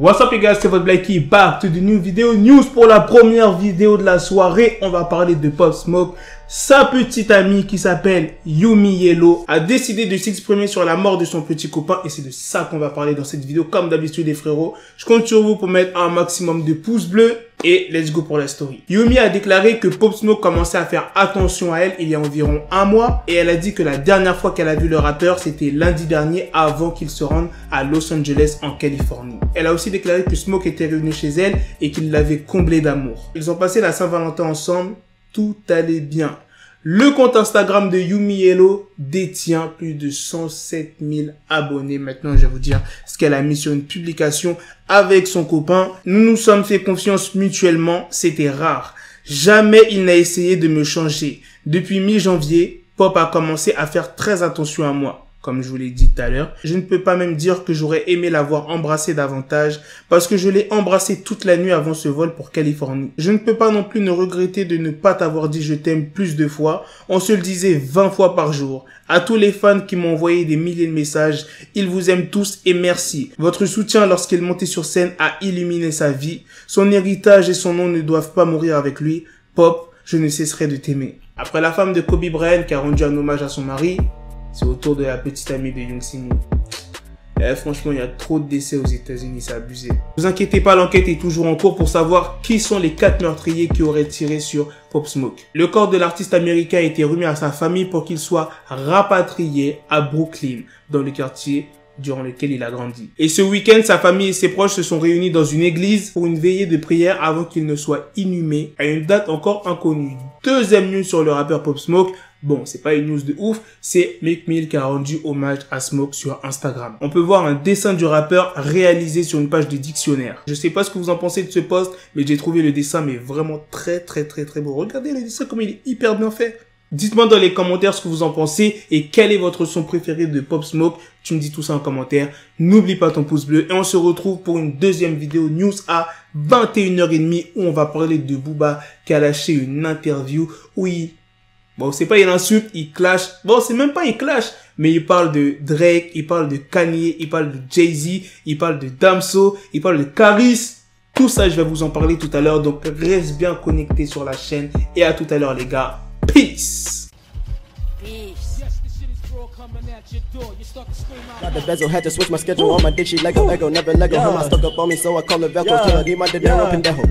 What's up les gars, c'est votre Blackie, back to the new video news. Pour la première vidéo de la soirée, on va parler de Pop Smoke. Sa petite amie qui s'appelle Yumi Yellow a décidé de s'exprimer sur la mort de son petit copain et c'est de ça qu'on va parler dans cette vidéo. Comme d'habitude les frérots, je compte sur vous pour mettre un maximum de pouces bleus et let's go pour la story. Yumi a déclaré que Pop Smoke commençait à faire attention à elle il y a environ un mois et elle a dit que la dernière fois qu'elle a vu le rappeur c'était lundi dernier avant qu'il se rende à Los Angeles en Californie. Elle a aussi déclaré que Smoke était revenu chez elle et qu'il l'avait comblée d'amour. Ils ont passé la Saint-Valentin ensemble. Tout allait bien. Le compte Instagram de Yumi Yellow détient plus de 107 000 abonnés. Maintenant, je vais vous dire ce qu'elle a mis sur une publication avec son copain. Nous nous sommes fait confiance mutuellement. C'était rare. Jamais il n'a essayé de me changer. Depuis mi-janvier, Pop a commencé à faire très attention à moi. Comme je vous l'ai dit tout à l'heure, je ne peux pas même dire que j'aurais aimé l'avoir embrassé davantage parce que je l'ai embrassé toute la nuit avant ce vol pour Californie. Je ne peux pas non plus ne regretter de ne pas t'avoir dit je t'aime plus de fois. On se le disait 20 fois par jour. À tous les fans qui m'ont envoyé des milliers de messages, ils vous aiment tous et merci. Votre soutien lorsqu'il montait sur scène a illuminé sa vie. Son héritage et son nom ne doivent pas mourir avec lui. Pop, je ne cesserai de t'aimer. Après la femme de Kobe Bryant qui a rendu un hommage à son mari, c'est au tour de la petite amie de Young Simi. Franchement, il y a trop de décès aux États-Unis, c'est abusé. Ne vous inquiétez pas, l'enquête est toujours en cours pour savoir qui sont les 4 meurtriers qui auraient tiré sur Pop Smoke. Le corps de l'artiste américain a été remis à sa famille pour qu'il soit rapatrié à Brooklyn, dans le quartier durant lequel il a grandi. Et ce week-end, sa famille et ses proches se sont réunis dans une église pour une veillée de prière avant qu'il ne soit inhumé à une date encore inconnue. Deuxième news sur le rappeur Pop Smoke. Bon, c'est pas une news de ouf, c'est Meek Mill qui a rendu hommage à Smoke sur Instagram. On peut voir un dessin du rappeur réalisé sur une page de dictionnaire. Je sais pas ce que vous en pensez de ce post, mais j'ai trouvé le dessin mais vraiment très beau. Regardez le dessin comme il est hyper bien fait. Dites-moi dans les commentaires ce que vous en pensez et quel est votre son préféré de Pop Smoke. Tu me dis tout ça en commentaire. N'oublie pas ton pouce bleu et on se retrouve pour une deuxième vidéo news à 21h30 où on va parler de Booba qui a lâché une interview où bon, c'est pas il insulte, il clash. Bon, c'est même pas il clash, mais il parle de Drake, il parle de Kanye, il parle de Jay-Z, il parle de Damso, il parle de Caris. Tout ça, je vais vous en parler tout à l'heure. Donc, reste bien connecté sur la chaîne. Et à tout à l'heure, les gars. Peace. Got the bezel, had to switch my schedule on my dick, she Lego, never Lego. Her stuck up on me, so I call her Velcro. Till I need my dinero pendejo.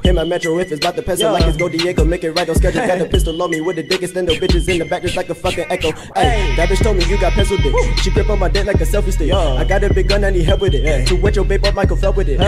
Hit my metro if it's about to peso, like it's Go Diego, make it right on schedule. Got a pistol on me with the dick, extendo bitches in the back just like a fucking echo. Ay, that bitch told me you got pencil dick. She grip on my dick like a selfie stick. I got a big gun, I need help with it. To wet your babe up, Michael fell with it.